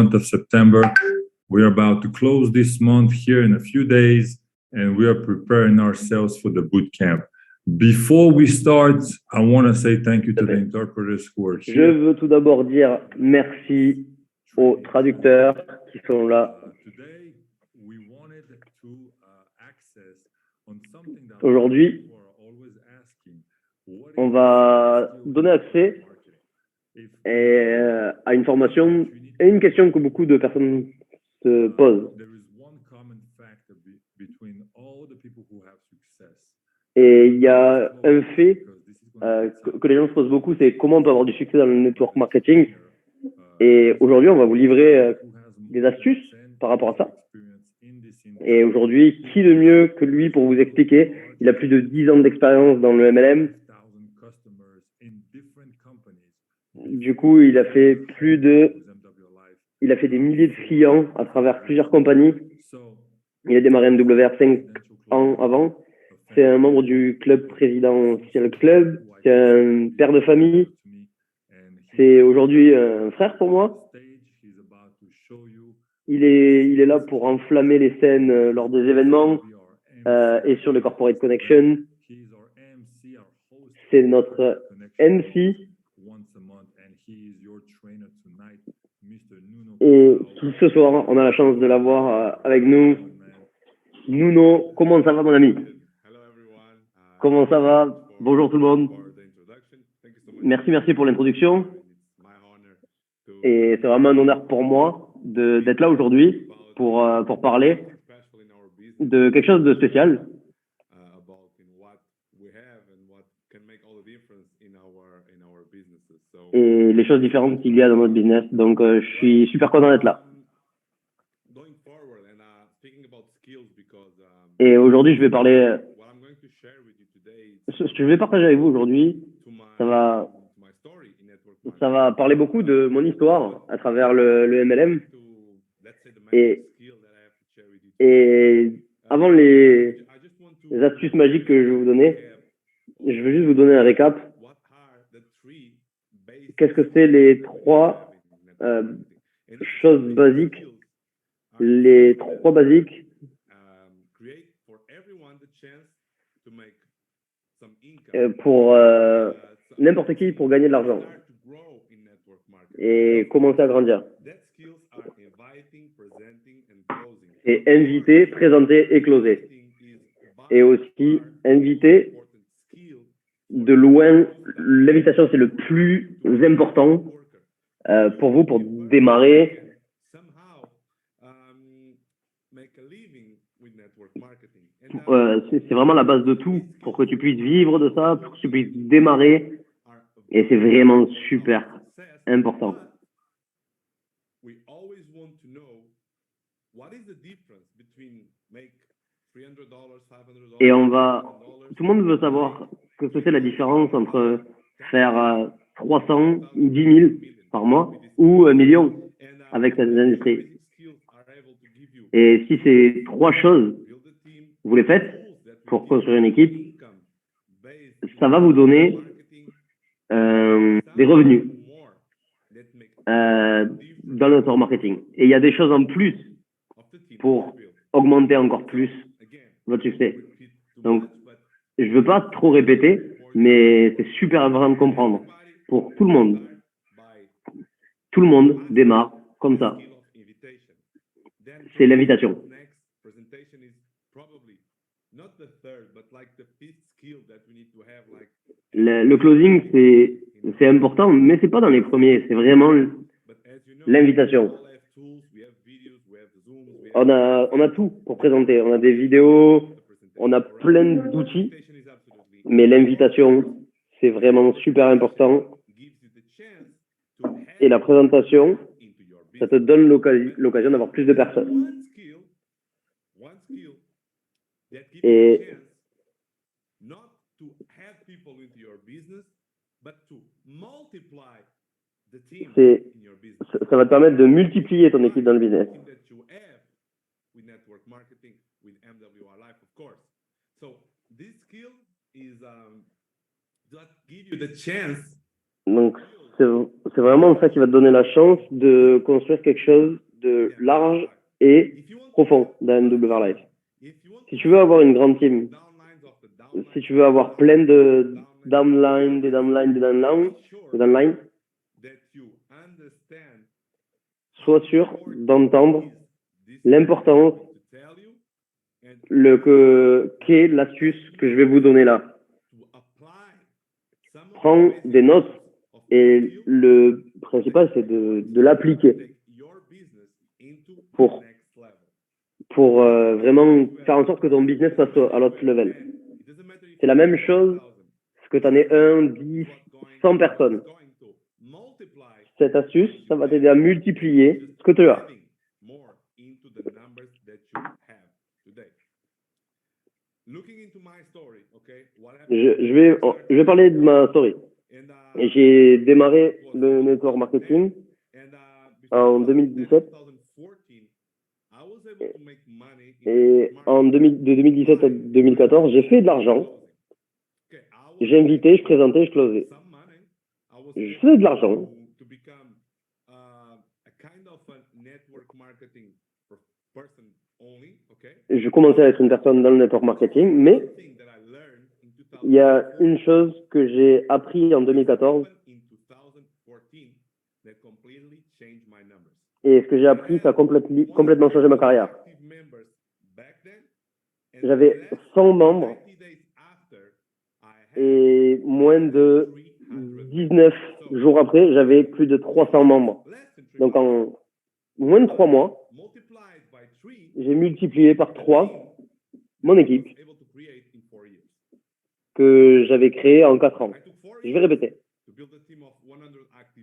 month of September. We are about to close this month here in a few days, and we are preparing ourselves for the boot camp. Before we start, I want to say thank you to the interpreters who are Je here. veux tout d'abord dire merci aux traducteurs qui sont là. Today, we wanted to access on something that Aujourd'hui, people are always asking. What on is va the skill donner accès If à une formation et une question que beaucoup de personnes se posent. there is one common factor between all the people who have success. Et il y a un fait que les gens se posent beaucoup, c'est comment on peut avoir du succès dans le network marketing. Et aujourd'hui, on va vous livrer des astuces par rapport à ça. Et aujourd'hui, qui de mieux que lui pour vous expliquer? Il a plus de 10 ans d'expérience dans le MLM. Du coup, il a fait des milliers de clients à travers plusieurs compagnies. Il a démarré MWR 5 ans avant. C'est un membre du club présidentiel club. C'est un père de famille. C'est aujourd'hui un frère pour moi. Il est là pour enflammer les scènes lors des événements et sur le Corporate Connection. C'est notre MC. Et ce soir, on a la chance de l'avoir avec nous. Nuno, comment ça va mon ami? Comment ça va? Bonjour tout le monde. Merci pour l'introduction. Et c'est vraiment un honneur pour moi d'être là aujourd'hui pour parler de quelque chose de spécial. Et les choses différentes qu'il y a dans notre business. Donc, je suis super content d'être là. Et aujourd'hui, je vais parler. Ce que je vais partager avec vous aujourd'hui, ça va parler beaucoup de mon histoire à travers le MLM. Et avant les astuces magiques que je vais vous donner, je veux juste vous donner un récap. Qu'est-ce que c'est les trois choses basiques? Les trois basiques pour n'importe qui pour gagner de l'argent et commencer à grandir. Et inviter, présenter et closer. Et aussi inviter de loin, l'invitation c'est le plus important pour vous pour démarrer. C'est vraiment la base de tout pour que tu puisses vivre de ça, pour que tu puisses démarrer. Et c'est vraiment super important. Et tout le monde veut savoir ce que c'est la différence entre faire 300 ou 10 000 par mois ou 1 million avec cette industrie. Et si ces trois choses, vous les faites pour construire une équipe, ça va vous donner des revenus dans le network marketing. Et il y a des choses en plus pour augmenter encore plus votre succès. Donc, je ne veux pas trop répéter, mais c'est super important de comprendre pour tout le monde. Tout le monde démarre comme ça. C'est l'invitation. Le closing, c'est important, mais c'est pas dans les premiers. C'est vraiment l'invitation. On a tout pour présenter. On a des vidéos, on a plein d'outils, mais l'invitation, c'est vraiment super important. Et la présentation, ça te donne l'occasion d'avoir plus de personnes. Et ça va te permettre de multiplier ton équipe dans le business. Donc, c'est c'est vraiment ça qui va te donner la chance de construire quelque chose de large et profond dans NWR Life. Si tu veux avoir une grande team, si tu veux avoir plein de downline, des downline, des downline, des downline, sois sûr d'entendre l'importance qu'est l'astuce que je vais vous donner là. Prends des notes et le principal, c'est de l'appliquer pour vraiment faire en sorte que ton business passe à l'autre level. C'est la même chose que tu en aies 1, 10, 100 personnes. Cette astuce, ça va t'aider à multiplier ce que tu as. Je vais parler de ma story. J'ai démarré le network marketing en 2017. Et de 2017 à 2014, j'ai fait de l'argent. J'ai invité, je présentais, je closais. Je faisais de l'argent. Je commençais à être une personne dans le network marketing, mais il y a une chose que j'ai appris en 2014. Et ce que j'ai appris, ça a complètement changé ma carrière. J'avais 100 membres et moins de 19 jours après, j'avais plus de 300 membres. Donc en moins de 3 mois, j'ai multiplié par 3 mon équipe que j'avais créée en 4 ans. Je vais répéter.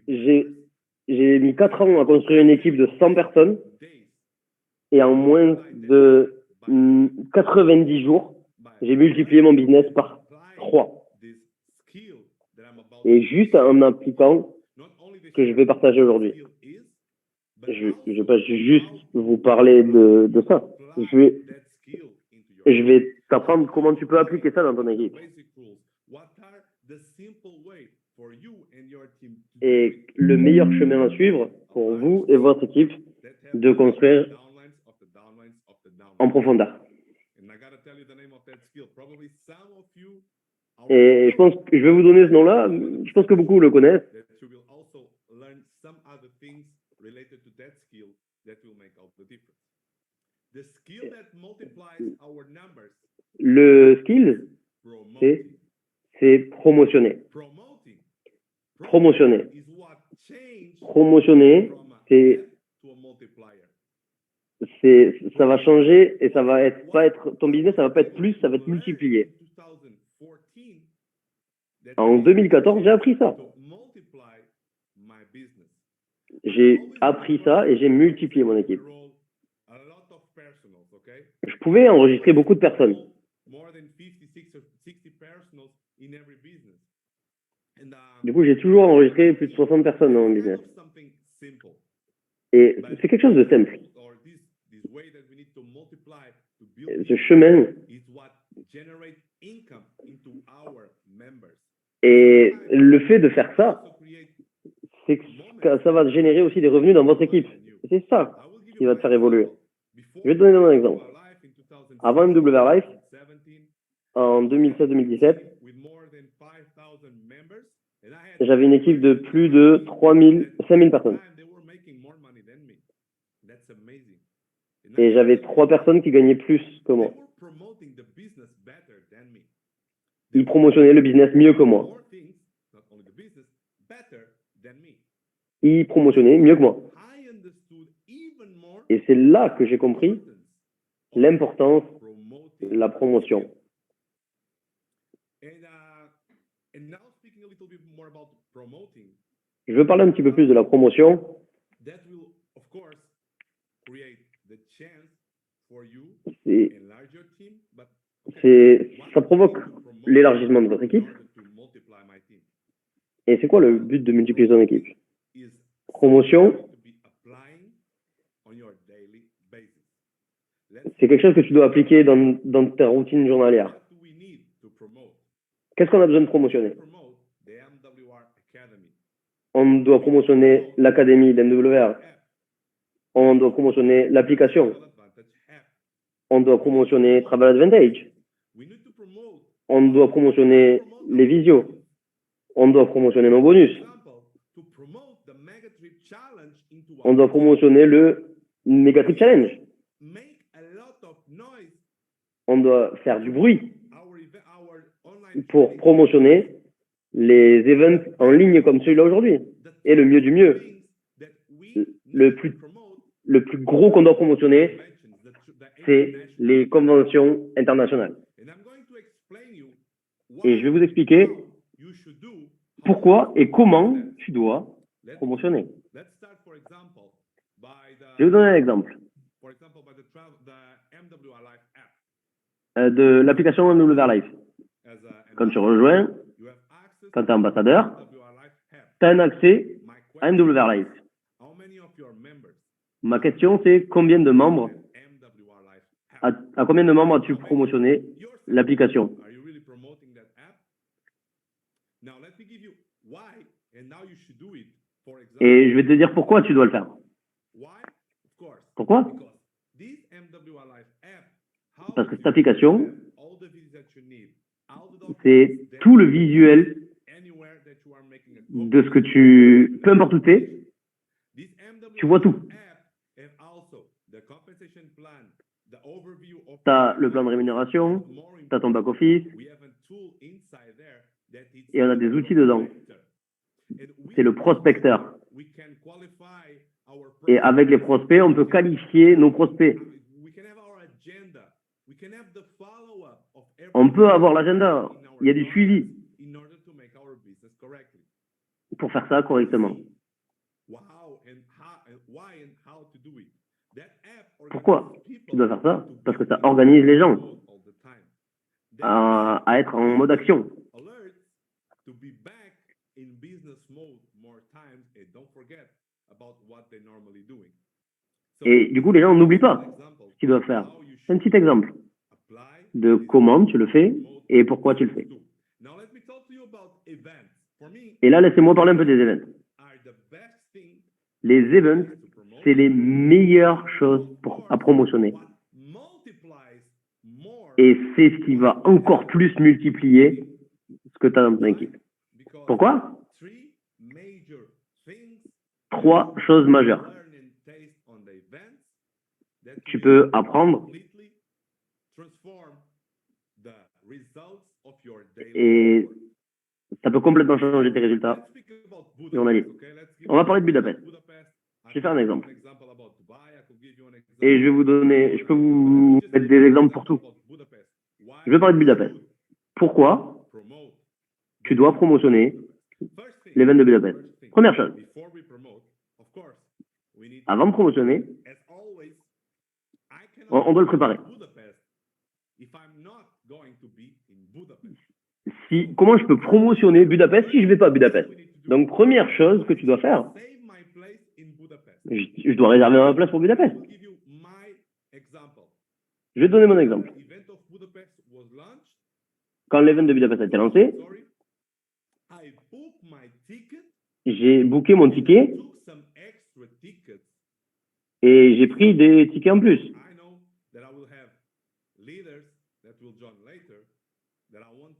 J'ai mis 4 ans à construire une équipe de 100 personnes et en moins de 90 jours, j'ai multiplié mon business par 3. Et juste en appliquant ce que je vais partager aujourd'hui. Je ne vais pas juste vous parler de ça. Je vais t'apprendre comment tu peux appliquer ça dans ton équipe. Et le meilleur chemin à suivre pour vous et votre équipe de construire en profondeur. Et je pense que je vais vous donner ce nom-là. Je pense que beaucoup le connaissent. Le skill, c'est promotionner. Promotionner. Promotionner, ça va changer et ça va pas être ton business, ça va pas être plus, ça va être multiplié. En 2014, j'ai appris ça. J'ai appris ça et j'ai multiplié mon équipe. Je pouvais enregistrer beaucoup de personnes. Du coup, j'ai toujours enregistré plus de 60 personnes dans mon business. Et c'est quelque chose de simple. Ce chemin, et le fait de faire ça, c'est que ça va générer aussi des revenus dans votre équipe. Et c'est ça qui va te faire évoluer. Je vais te donner un exemple. Avant MWR Life, en 2016-2017, j'avais une équipe de plus de 5000 personnes. Et j'avais 3 personnes qui gagnaient plus que moi. Ils promotionnaient le business mieux que moi. Ils promotionnaient mieux que moi. Et c'est là que j'ai compris l'importance de la promotion. Je veux parler un petit peu plus de la promotion. Ça provoque l'élargissement de votre équipe. Et c'est quoi le but de multiplier ton équipe? Promotion, c'est quelque chose que tu dois appliquer dans ta routine journalière. Qu'est-ce qu'on a besoin de promotionner? On doit promotionner l'académie d'MWR. On doit promotionner l'application. On doit promotionner Travel Advantage. On doit promotionner les visios. On doit promotionner nos bonus. On doit promotionner le Megatrip Challenge. On doit faire du bruit pour promotionner les events en ligne comme celui-là aujourd'hui. Et le mieux du mieux, le plus gros qu'on doit promotionner, c'est les conventions internationales. Et je vais vous expliquer pourquoi et comment tu dois promotionner. Je vais vous donner un exemple de l'application MWR Live. Quand tu rejoins, quand tu es ambassadeur, tu as un accès à MWR Live. Ma question, c'est combien de membres à combien de membres as-tu promotionné l'application? Et je vais te dire pourquoi tu dois le faire. Pourquoi? Parce que cette application, c'est tout le visuel de ce que tu... Peu importe où tu es, tu vois tout. Tu as le plan de rémunération, tu as ton back-office, et on a des outils dedans. C'est le prospecteur. Et avec les prospects, on peut qualifier nos prospects. On peut avoir l'agenda. Il y a du suivi pour faire ça correctement. Pourquoi tu dois faire ça? Parce que ça organise les gens à être en mode action. Et du coup, les gens n'oublient pas ce qu'ils doivent faire. C'est un petit exemple de comment tu le fais et pourquoi tu le fais. Et là, laissez-moi parler un peu des events. Les events, c'est les meilleures choses à promotionner. Et c'est ce qui va encore plus multiplier ce que tu as dans ton équipe. Pourquoi? 3 choses majeures. Tu peux apprendre et ça peut complètement changer tes résultats journaliers. On va parler de Budapest. Je vais faire un exemple. Et je vais vous donner, je peux vous mettre des exemples pour tout. Je vais parler de Budapest. Pourquoi tu dois promotionner l'événement de Budapest? Première chose, avant de promotionner, on doit le préparer. Comment je peux promotionner Budapest si je ne vais pas à Budapest? Donc, première chose que tu dois faire, je dois réserver ma place pour Budapest. Je vais te donner mon exemple. Quand l'événement de Budapest a été lancé, j'ai booké mon ticket et j'ai pris des tickets en plus.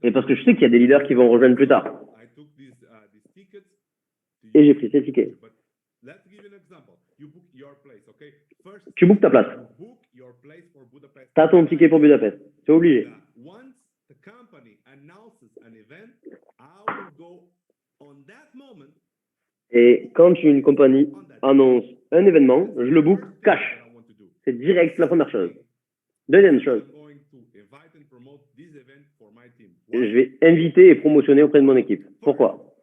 Et parce que je sais qu'il y a des leaders qui vont rejoindre plus tard. Et j'ai pris ces tickets. Tu bookes ta place. Tu as ton ticket pour Budapest. C'est obligé. Et quand une compagnie annonce un événement, je le book cash. C'est direct la première chose. Deuxième chose, je vais inviter et promotionner auprès de mon équipe. Pourquoi?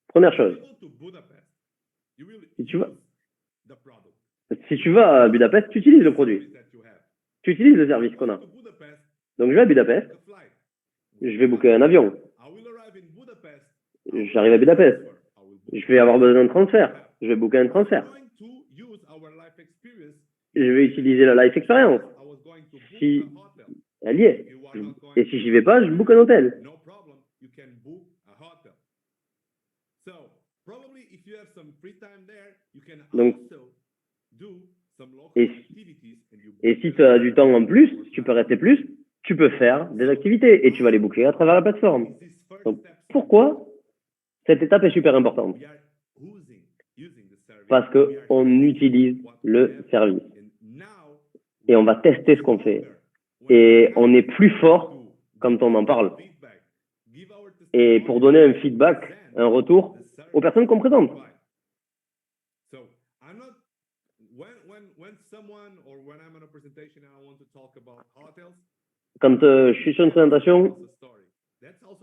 Première chose, si tu vas à Budapest, tu utilises le produit. Tu utilises le service qu'on a. Donc je vais à Budapest, je vais booker un avion. J'arrive à Budapest. Je vais avoir besoin d'un transfert. Je vais booker un transfert. Je vais utiliser la Life Experience. Si elle y est. Et si j'y vais pas, je book un hôtel. Donc, et si tu as du temps en plus, si tu peux rester plus, tu peux faire des activités et tu vas les boucler à travers la plateforme. Donc, pourquoi cette étape est super importante? Parce qu'on utilise le service et on va tester ce qu'on fait. Et on est plus fort quand on en parle. Et pour donner un feedback, un retour aux personnes qu'on présente. Quand je suis sur une présentation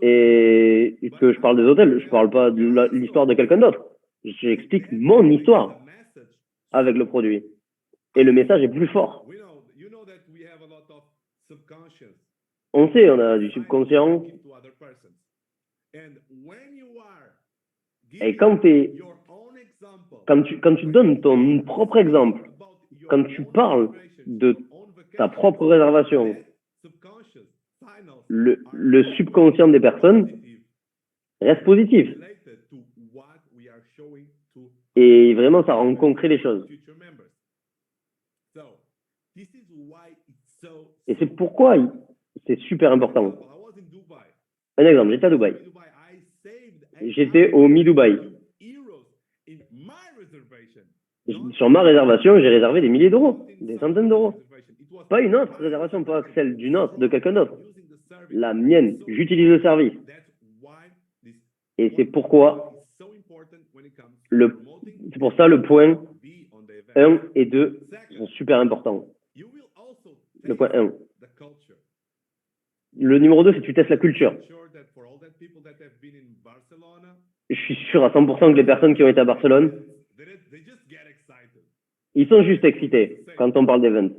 et que je parle des hôtels, je ne parle pas de l'histoire de quelqu'un d'autre. J'explique mon histoire avec le produit. Et le message est plus fort. On sait, on a du subconscient. Et quand tu donnes ton propre exemple, quand tu parles de ta propre réservation, le subconscient des personnes reste positif. Et vraiment, ça rend concret les choses. Et c'est pourquoi c'est super important. Un exemple, j'étais à Dubaï. J'étais au Mi-Dubaï. Sur ma réservation, j'ai réservé des milliers d'euros, des centaines d'euros. Pas une autre réservation, pas celle de quelqu'un d'autre. La mienne, j'utilise le service. Et c'est pourquoi, c'est pour ça le point 1 et 2 sont super importants. Le point 1. Le numéro 2, c'est que tu testes la culture. Je suis sûr à 100% que les personnes qui ont été à Barcelone, ils sont juste excités quand on parle d'events.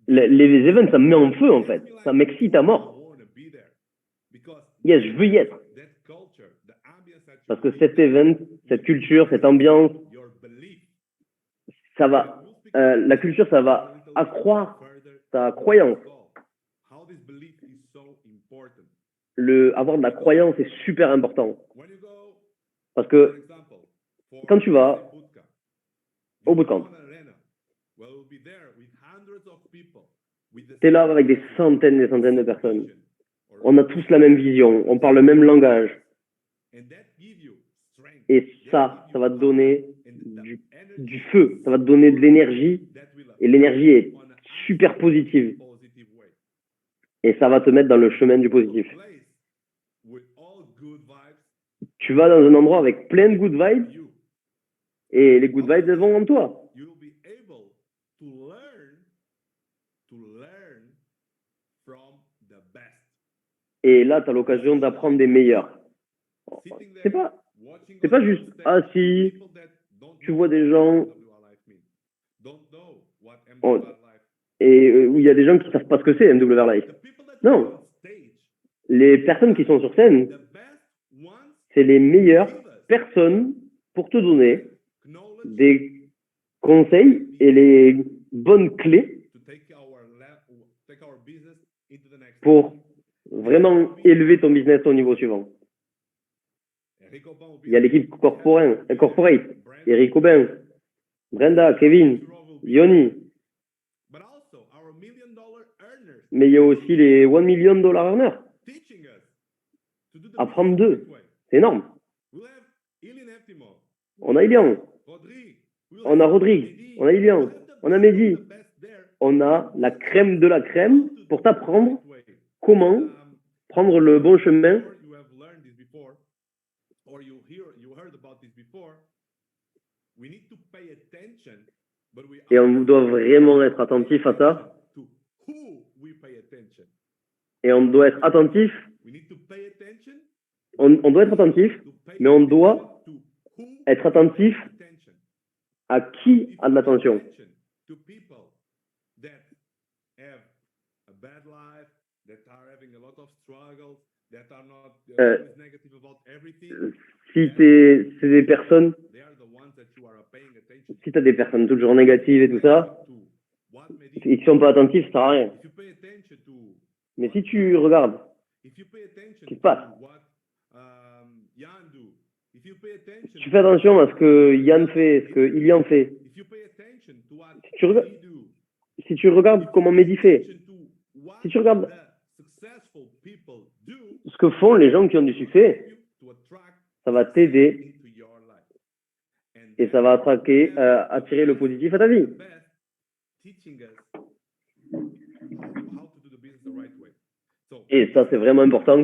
Les events, ça me met en feu en fait. Ça m'excite à mort. Yes, je veux y être. Parce que cet event, cette culture, cette ambiance, ça va, la culture, ça va accroître ta croyance. Avoir de la croyance est super important. Parce que quand tu vas au bootcamp, tu es là avec des centaines et des centaines de personnes. On a tous la même vision, on parle le même langage. Et ça va te donner du feu, ça va te donner de l'énergie. Et l'énergie est super positive. Et ça va te mettre dans le chemin du positif. Tu vas dans un endroit avec plein de good vibes et les good vibes, elles vont en toi. Et là, tu as l'occasion d'apprendre des meilleurs. C'est pas juste si tu vois des gens et où il y a des gens qui ne savent pas ce que c'est MWR Life. Non. Les personnes qui sont sur scène, c'est les meilleures personnes pour te donner des conseils et les bonnes clés pour vraiment élever ton business au niveau suivant. Il y a l'équipe corporate, Eric Aubin, Brenda, Kevin, Yoni. Mais il y a aussi les $1 million earners. Apprendre d'eux, c'est énorme. On a Ilian, on a Rodrigue, on a Ilian, on a Mehdi. On a la crème de la crème pour t'apprendre comment prendre le bon chemin. Et on doit vraiment être attentif à ça. Et on doit être attentif. On doit être attentif, mais on doit être attentif à qui a de l'attention. Si c'est des personnes, si tu as des personnes toujours négatives et tout ça, et qui ne sont pas attentifs, ça sert à rien. Mais si tu regardes ce qui se passe, tu fais attention à ce que Yann fait, ce que Ilian fait, si tu regardes comment Mehdi fait, si tu regardes ce que font les gens qui ont du succès, ça va t'aider et ça va attirer le positif à ta vie. Et ça, c'est vraiment important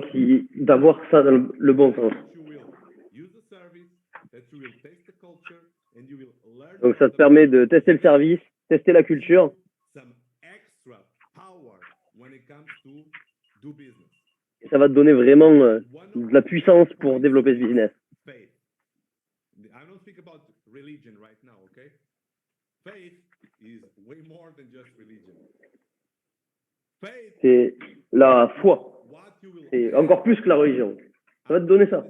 d'avoir ça dans le bon sens. Donc, ça te permet de tester le service, tester la culture. Et ça va te donner vraiment de la puissance pour développer ce business. C'est la foi. C'est encore plus que la religion. Ça va te donner ça.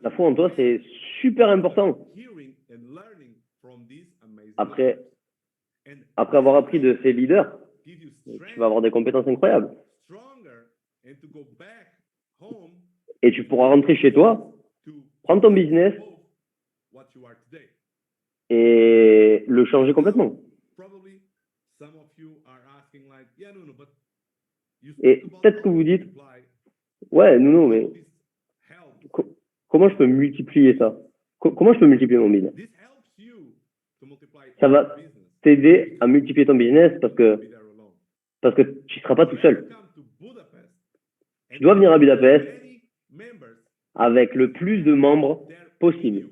La foi en toi, c'est super important. Après avoir appris de ces leaders, tu vas avoir des compétences incroyables. Et tu pourras rentrer chez toi, prendre ton business et le changer complètement. Et peut-être que vous dites, ouais, non, mais comment je peux multiplier ça? Comment je peux multiplier mon business? Ça va t'aider à multiplier ton business parce que tu ne seras pas tout seul. Tu dois venir à Budapest avec le plus de membres possible.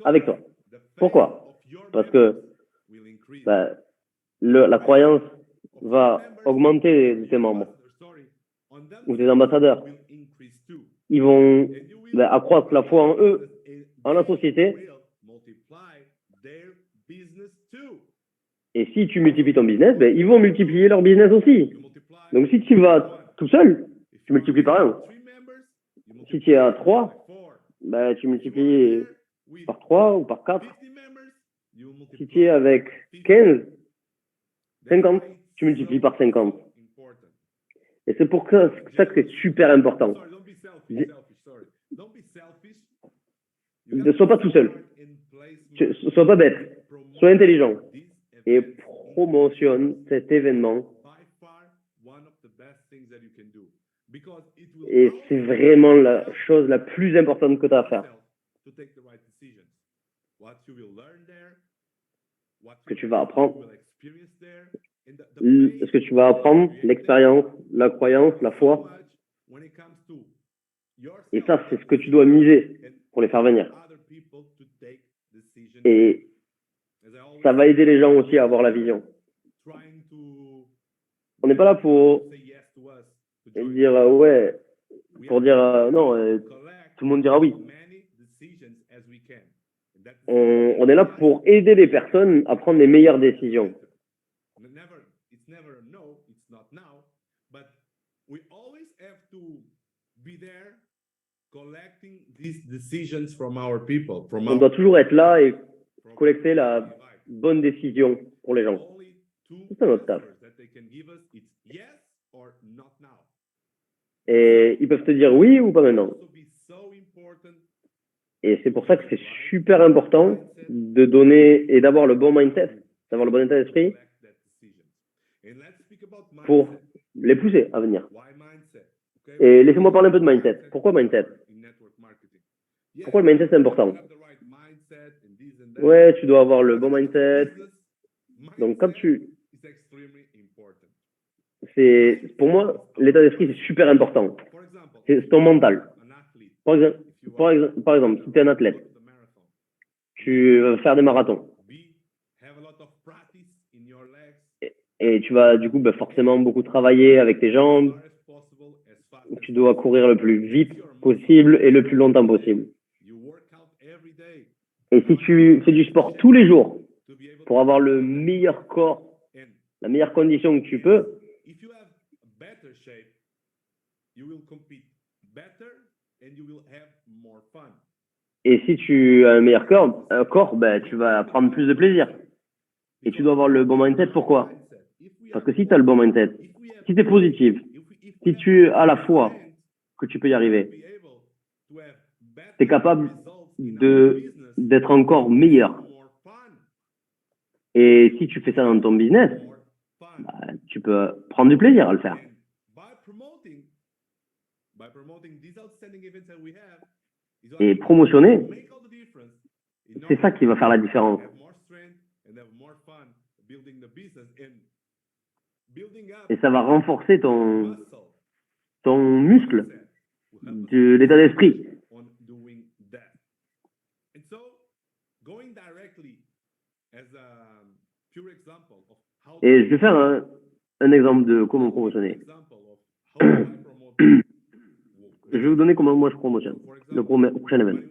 Avec toi. Pourquoi? Parce que la croyance va augmenter tes membres ou tes ambassadeurs. Ils vont accroître la foi en eux, en la société. Et si tu multiplies ton business, ils vont multiplier leur business aussi. Donc si tu vas tout seul, tu multiplies par 1. Si tu es à 3, tu multiplies par 3 ou par 4. Si tu es avec 15, 50, tu multiplies par 50. Et c'est pour ça que c'est super important. Ne sois pas tout seul. Sois pas bête. Sois intelligent. Et promotionne cet événement. Et c'est vraiment la chose la plus importante que tu as à faire. Ce que tu vas apprendre, l'expérience, la croyance, la foi. Et ça, c'est ce que tu dois miser pour les faire venir. Et ça va aider les gens aussi à avoir la vision. On n'est pas là pour dire non, tout le monde dira oui. On est là pour aider les personnes à prendre les meilleures décisions. On doit toujours être là et collecter la bonne décision pour les gens. C'est ça notre taf. Et ils peuvent te dire oui ou pas maintenant. Et c'est pour ça que c'est super important de donner et d'avoir le bon mindset, d'avoir le bon état d'esprit pour les pousser à venir. Et laissez-moi parler un peu de mindset. Pourquoi mindset? Pourquoi le mindset c'est important? Ouais, tu dois avoir le bon mindset. Donc quand pour moi, l'état d'esprit c'est super important. C'est ton mental. Par exemple, si tu es un athlète, tu vas faire des marathons. Et tu vas du coup forcément beaucoup travailler avec tes jambes. Tu dois courir le plus vite possible et le plus longtemps possible. Et si tu fais du sport tous les jours pour avoir le meilleur corps, la meilleure condition que tu peux, et si tu as un meilleur corps, tu vas prendre plus de plaisir. Et tu dois avoir le bon mindset. Pourquoi? Parce que si tu as le bon mindset, si tu es positif, si tu as la foi que tu peux y arriver, tu es capable d'être encore meilleur. Et si tu fais ça dans ton business, bah, tu peux prendre du plaisir à le faire. Et promotionner, c'est ça qui va faire la différence. Et ça va renforcer ton muscle de l'état d'esprit. Et je vais faire un exemple de comment promotionner. Je vais vous donner comment moi je promotionne le prochain événement.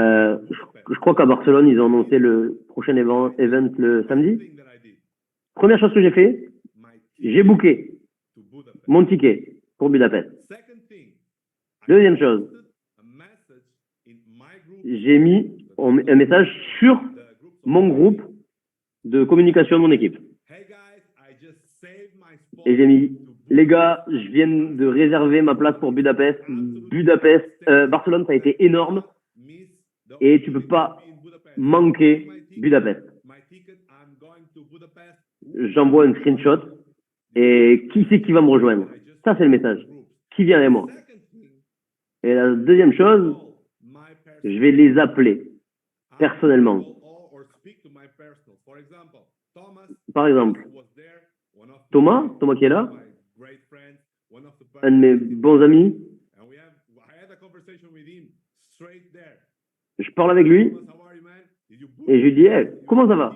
Je crois qu'à Barcelone, ils ont annoncé le prochain event le samedi. Première chose que j'ai fait, j'ai booké mon ticket pour Budapest. Deuxième chose, j'ai mis un message sur mon groupe de communication de mon équipe. Et j'ai mis, les gars, je viens de réserver ma place pour Budapest. Barcelone, ça a été énorme. Et tu peux pas manquer Budapest. J'envoie un screenshot. Et qui c'est qui va me rejoindre? Ça, c'est le message. Qui vient avec moi? Et la deuxième chose, je vais les appeler personnellement. Par exemple, Thomas qui est là, un de mes bons amis. Je parle avec lui et je lui dis hey, comment ça va?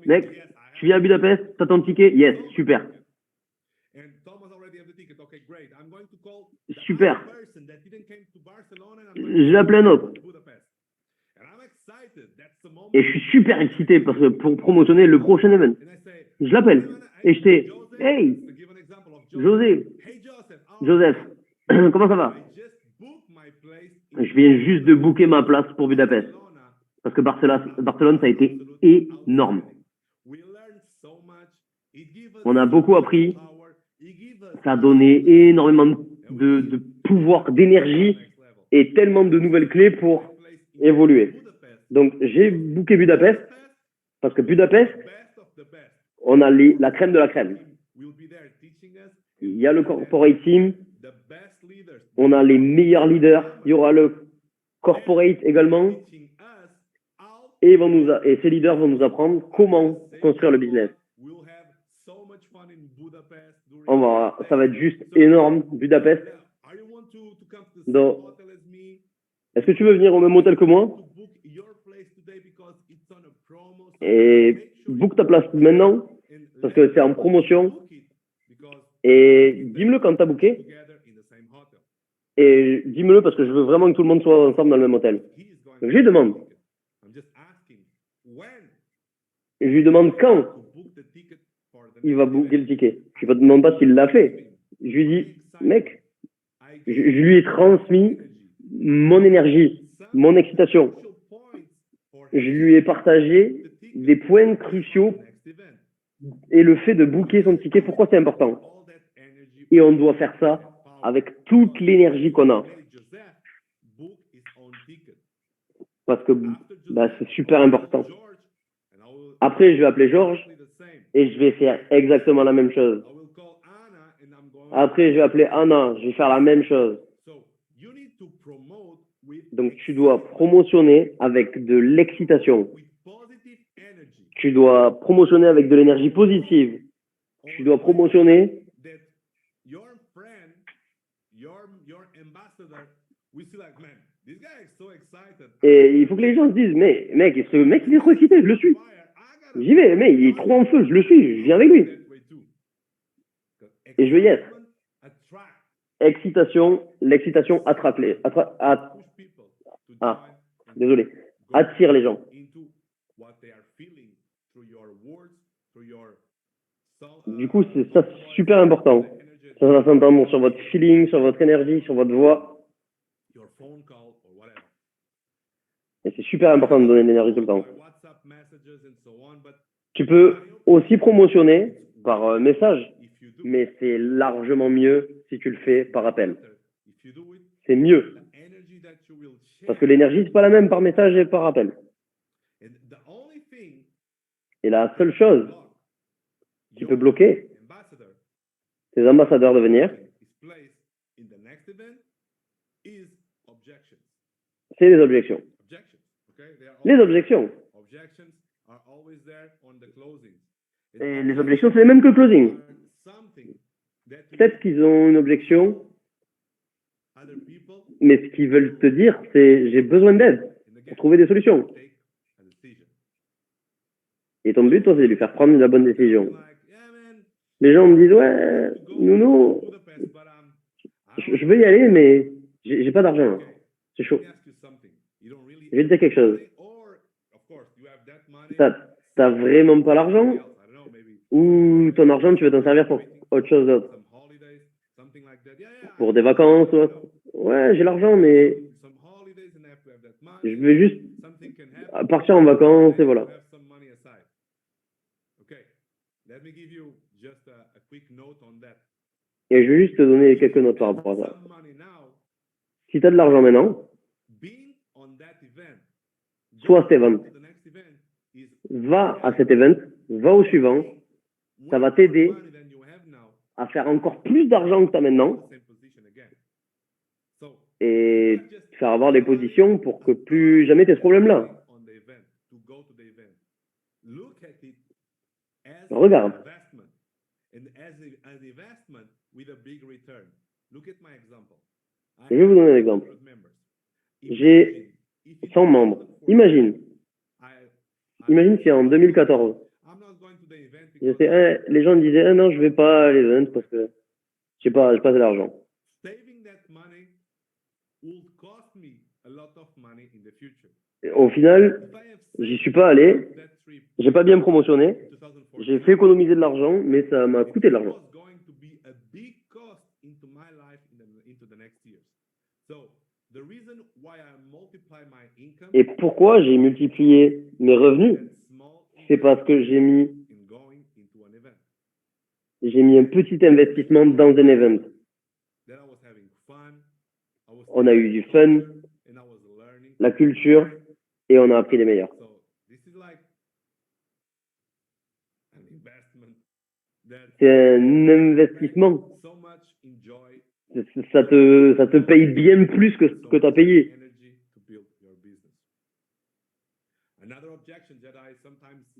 Mec, tu viens à Budapest, t'as ton ticket? Yes, super. Super. Je vais appeler un autre. Et je suis super excité parce que pour promotionner le prochain event. Je l'appelle et je dis hey, Joseph, comment ça va? Je viens juste de booker ma place pour Budapest. Parce que Barcelone, ça a été énorme. On a beaucoup appris. Ça a donné énormément de pouvoir, d'énergie et tellement de nouvelles clés pour évoluer. Donc, j'ai booké Budapest parce que Budapest, on a la crème de la crème. Il y a le corporate team, on a les meilleurs leaders, il y aura le corporate également, et ces leaders vont nous apprendre comment construire le business. Ça va être juste énorme, Budapest. Donc, est-ce que tu veux venir au même hôtel que moi? Et book ta place maintenant, parce que c'est en promotion. Et dis-moi-le quand tu as booké. Et dis-moi-le parce que je veux vraiment que tout le monde soit ensemble dans le même hôtel. Donc, je lui demande. Et je lui demande quand il va booker le ticket. Je ne lui demande pas s'il l'a fait. Je lui dis, mec, je lui ai transmis mon énergie, mon excitation. Je lui ai partagé des points cruciaux et le fait de booker son ticket, pourquoi c'est important. Et on doit faire ça avec toute l'énergie qu'on a. Parce que c'est super important. Après, je vais appeler Georges et je vais faire exactement la même chose. Après, je vais appeler Anna, je vais faire la même chose. Donc, tu dois promotionner avec de l'excitation. Tu dois promotionner avec de l'énergie positive. Tu dois promotionner. Et il faut que les gens se disent, mais mec, ce mec, il est trop excité, je le suis. J'y vais, mais il est trop en feu, je le suis, je viens avec lui. Et je vais y être. Excitation, l'excitation attrape désolé. Attire les gens. Du coup, c'est super important. Ça va s'entendre sur votre feeling, sur votre énergie, sur votre voix. Et c'est super important de donner de l'énergie tout le temps. Tu peux aussi promotionner par message, mais c'est largement mieux si tu le fais par appel. C'est mieux. Parce que l'énergie, c'est pas la même par message et par appel. Et la seule chose qui peut bloquer tes ambassadeurs de venir, c'est les objections. Les objections. Et les objections, c'est les mêmes que le closing. Peut-être qu'ils ont une objection, mais ce qu'ils veulent te dire, c'est j'ai besoin d'aide pour trouver des solutions. Et ton but, toi, c'est de lui faire prendre la bonne décision. Les gens me disent, ouais, Nounou, je veux y aller, mais j'ai pas d'argent. C'est chaud. Je vais te dire quelque chose. T'as vraiment pas l'argent ou ton argent, tu veux t'en servir pour autre chose d'autre? Pour des vacances ou autre? Ouais, j'ai l'argent, mais je veux juste partir en vacances et voilà. Et je vais juste te donner quelques notes par rapport à ça. Si tu as de l'argent maintenant, soit cet event, va à cet event, va au suivant, ça va t'aider à faire encore plus d'argent que tu as maintenant et faire avoir des positions pour que plus jamais tu aies ce problème-là. Regarde. Je vais vous donner un exemple. J'ai 100 membres. Imagine si en 2014, les gens me disaient non, je ne vais pas à l'event parce que je n'ai pas assez d'argent. Au final, j'y suis pas allé, j'ai pas bien promotionné, j'ai fait économiser de l'argent, mais ça m'a coûté de l'argent. Et pourquoi j'ai multiplié mes revenus? C'est parce que j'ai mis un petit investissement dans un event. On a eu du fun, la culture, et on a appris les meilleurs. C'est un investissement. Ça te paye bien plus que ce que tu as payé.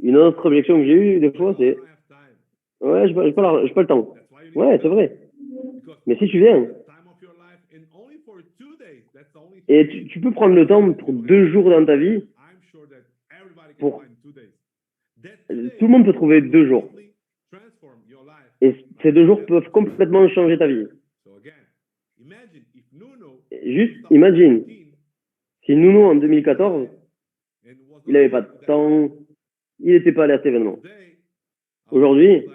Une autre objection que j'ai eue des fois, c'est ouais, j'ai pas le temps. Ouais, c'est vrai. Mais si tu viens, et tu peux prendre le temps pour 2 jours dans ta vie, tout le monde peut trouver 2 jours. Et ces 2 jours peuvent complètement changer ta vie. Juste imagine, si Nounou en 2014, il n'avait pas de temps, il n'était pas allé à cet événement. Aujourd'hui,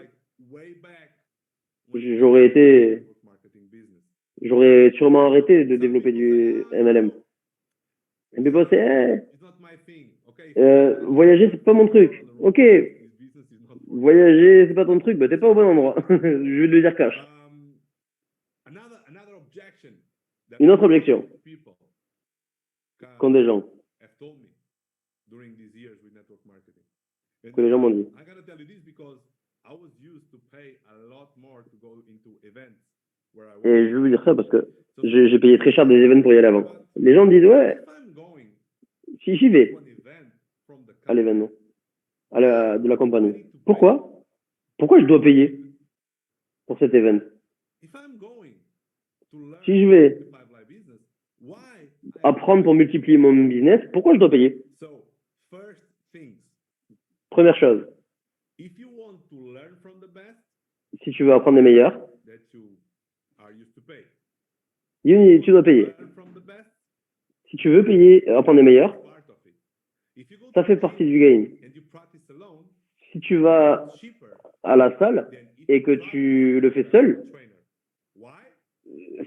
j'aurais sûrement arrêté de développer du MLM. Et puis bon, voyager, c'est pas mon truc. Ok, voyager, c'est pas ton truc, bah t'es pas au bon endroit. Je vais te le dire cash. Une autre objection qu'ont des gens, que les gens m'ont dit. Et je vais vous dire ça parce que j'ai payé très cher des événements pour y aller avant. Les gens me disent, ouais, si j'y vais à l'événement, de la compagnie, pourquoi je dois payer pour cet événement? Si je vais apprendre pour multiplier mon business, pourquoi je dois payer? Première chose, si tu veux apprendre les meilleurs, tu dois payer. Si tu veux apprendre les meilleurs, ça fait partie du game. Si tu vas à la salle et que tu le fais seul,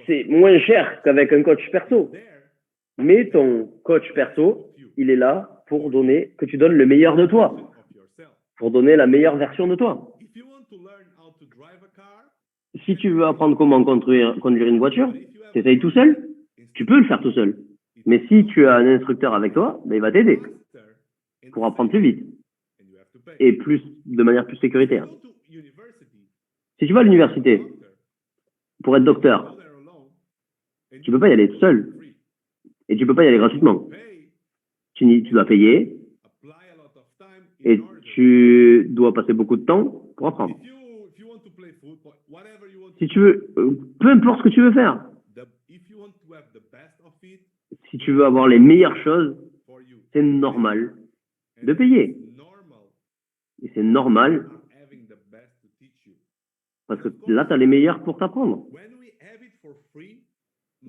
c'est moins cher qu'avec un coach perso. Mais ton coach perso, il est là pour donner, que tu donnes le meilleur de toi, pour donner la meilleure version de toi. Si tu veux apprendre comment conduire une voiture, tu essayes tout seul, tu peux le faire tout seul. Mais si tu as un instructeur avec toi, ben, il va t'aider pour apprendre plus vite et de manière plus sécuritaire. Si tu vas à l'université pour être docteur, tu ne peux pas y aller seul et tu ne peux pas y aller gratuitement. Tu dois payer et tu dois passer beaucoup de temps pour apprendre. Si tu veux, peu importe ce que tu veux faire, si tu veux avoir les meilleures choses, c'est normal de payer. Et c'est normal parce que là, tu as les meilleurs pour t'apprendre.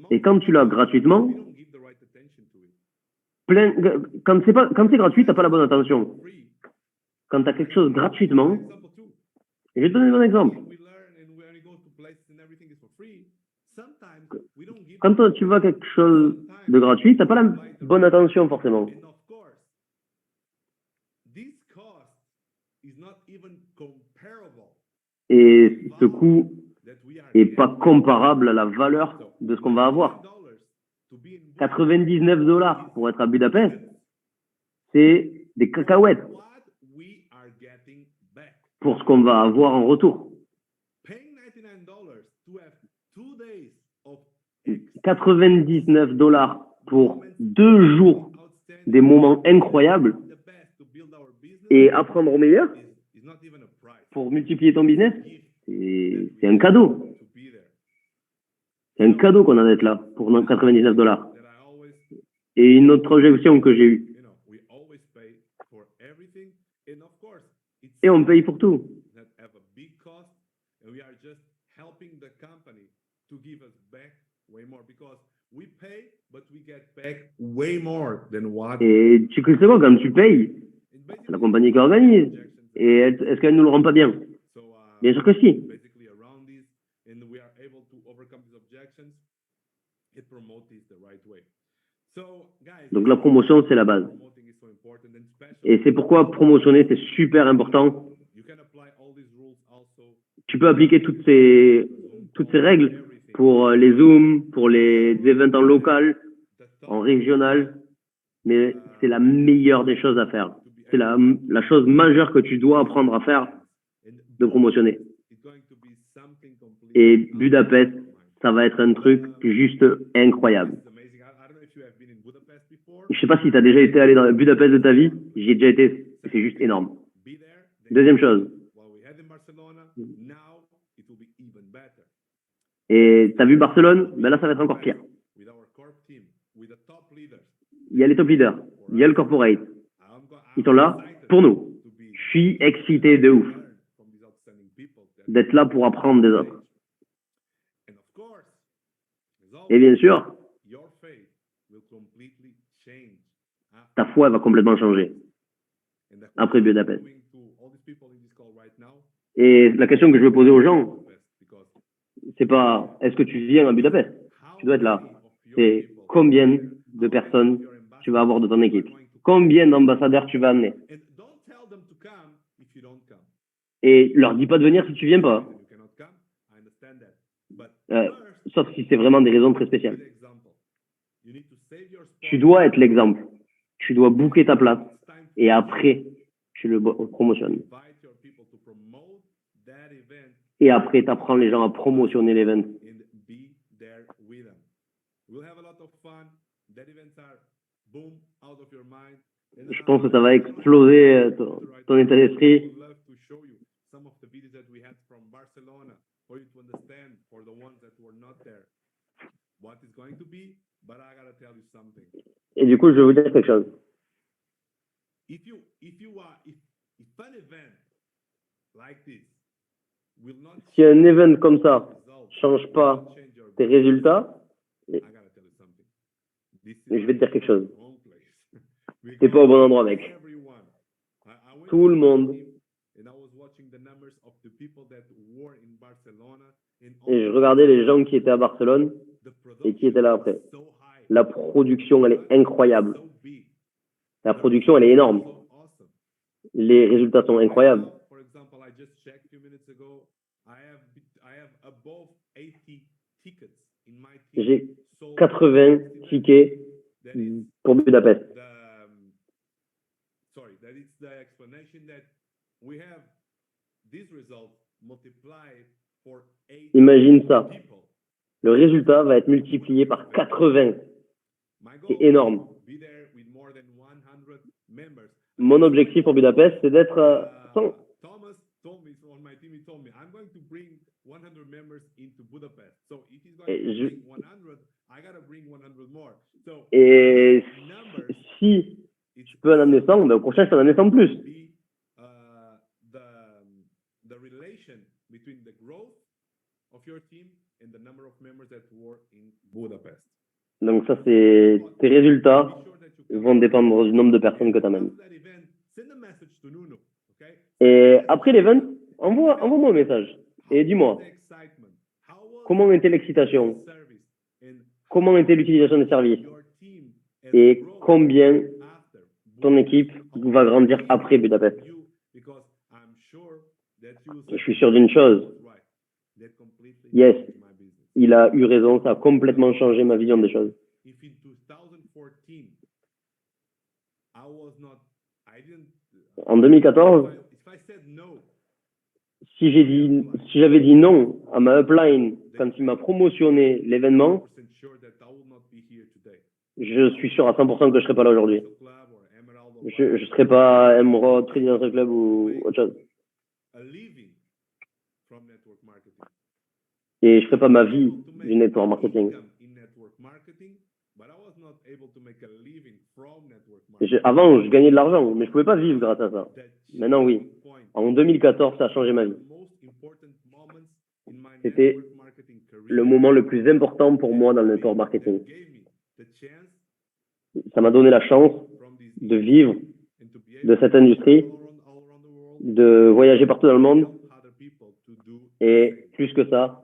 Et quand tu l'as gratuitement, quand c'est gratuit, tu n'as pas la bonne attention. Quand tu as quelque chose gratuitement, et je vais te donner un exemple. Quand toi, tu vois quelque chose de gratuit, tu n'as pas la bonne attention forcément. Et ce coût n'est pas comparable à la valeur de ce qu'on va avoir. 99 $ pour être à Budapest, c'est des cacahuètes pour ce qu'on va avoir en retour. 99 $ pour 2 jours, des moments incroyables, et apprendre au meilleur pour multiplier ton business, c'est un cadeau. C'est un cadeau qu'on a d'être là pour 99 $. Et une autre objection que j'ai eue. Et on paye pour tout. Et tu sais quoi, quand tu payes, c'est la compagnie qui organise. Et est-ce qu'elle ne nous le rend pas bien? Bien sûr que si. Donc la promotion, c'est la base. Et c'est pourquoi promotionner, c'est super important. Tu peux appliquer toutes ces règles pour les Zooms, pour les événements en local, en régional, mais c'est la meilleure des choses à faire. C'est la chose majeure que tu dois apprendre à faire, de promotionner. Et Budapest, ça va être un truc juste incroyable. Je ne sais pas si tu as déjà été allé dans Budapest de ta vie, j'y ai déjà été, c'est juste énorme. Deuxième chose. Et tu as vu Barcelone? Ben là, ça va être encore pire. Il y a les top leaders, il y a le corporate. Ils sont là pour nous. Je suis excité de ouf d'être là pour apprendre des autres. Et bien sûr, ta foi elle va complètement changer après Budapest. Et la question que je veux poser aux gens, c'est pas est-ce que tu viens à Budapest? Tu dois être là. C'est combien de personnes tu vas avoir de ton équipe? Combien d'ambassadeurs tu vas amener? Et leur dis pas de venir si tu viens pas. Sauf si c'est vraiment des raisons très spéciales. Tu dois être l'exemple. Tu dois booker ta place et après, tu le promotionnes. Et après, tu apprends les gens à promotionner l'événement. Je pense que ça va exploser ton état d'esprit. Et du coup, je vais vous dire quelque chose. Si un événement comme ça ne change pas tes résultats, je vais te dire quelque chose. Tu n'es pas au bon endroit, mec. Tout le monde. Et je regardais les gens qui étaient à Barcelone et qui étaient là après. La production, elle est incroyable. La production, elle est énorme. Les résultats sont incroyables. J'ai 80 tickets pour Budapest. Imagine ça. Le résultat va être multiplié par 80. C'est énorme. Mon objectif pour Budapest, c'est d'être 100. Et si je peux en amener 100, ben au prochain, je peux en amener 100 plus. Donc ça, c'est tes résultats vont dépendre du nombre de personnes que tu amènes. Et après l'event, envoie-moi un message et dis-moi comment était l'excitation, comment était l'utilisation des services et combien ton équipe va grandir après Budapest. Je suis sûr d'une chose. Yes, il a eu raison, ça a complètement changé ma vision des choses. En 2014, si j'avais dit non à ma upline quand il m'a promotionné l'événement, je suis sûr à 100% que je ne serais pas là aujourd'hui. Je ne serais pas Emerald, Presidential Club ou autre chose. Et je ne ferais pas ma vie du network marketing. Avant, je gagnais de l'argent, mais je ne pouvais pas vivre grâce à ça. Maintenant, oui. En 2014, ça a changé ma vie. C'était le moment le plus important pour moi dans le network marketing. Ça m'a donné la chance de vivre de cette industrie, de voyager partout dans le monde et, plus que ça,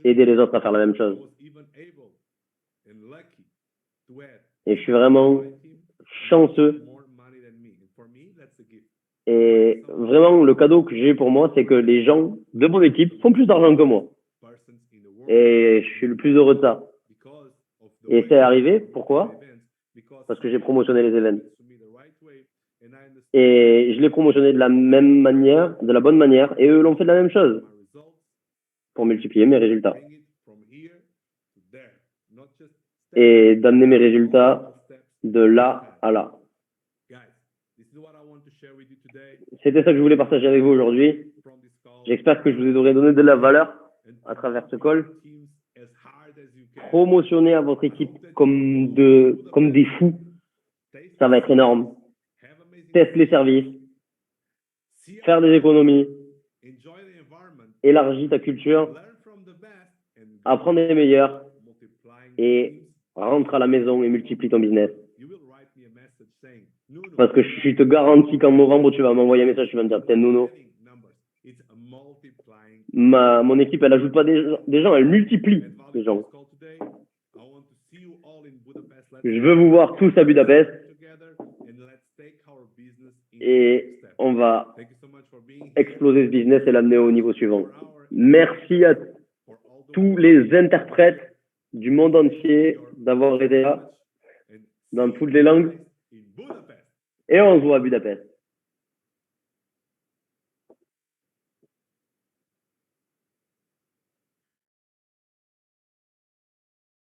aider les autres à faire la même chose. Et je suis vraiment chanceux. Et vraiment, le cadeau que j'ai pour moi, c'est que les gens de mon équipe font plus d'argent que moi. Et je suis le plus heureux de ça. Et c'est arrivé, pourquoi? Parce que j'ai promotionné les événements. Et je l'ai promotionné de la même manière, de la bonne manière, et eux l'ont fait de la même chose pour multiplier mes résultats. Et d'amener mes résultats de là à là. C'était ça que je voulais partager avec vous aujourd'hui. J'espère que je vous aurai donné de la valeur à travers ce call. Promotionnez à votre équipe comme des fous. Ça va être énorme. Teste les services. Faire des économies. Élargis ta culture. Apprends des meilleurs. Et rentre à la maison et multiplie ton business. Parce que je te garantis qu'en novembre, tu vas m'envoyer un message, tu vas me dire, tiens, Nuno, mon équipe, elle ajoute pas des gens, elle multiplie des gens. Je veux vous voir tous à Budapest et on va exploser ce business et l'amener au niveau suivant. Merci à tous les interprètes du monde entier d'avoir été là dans toutes les langues et on se voit à Budapest.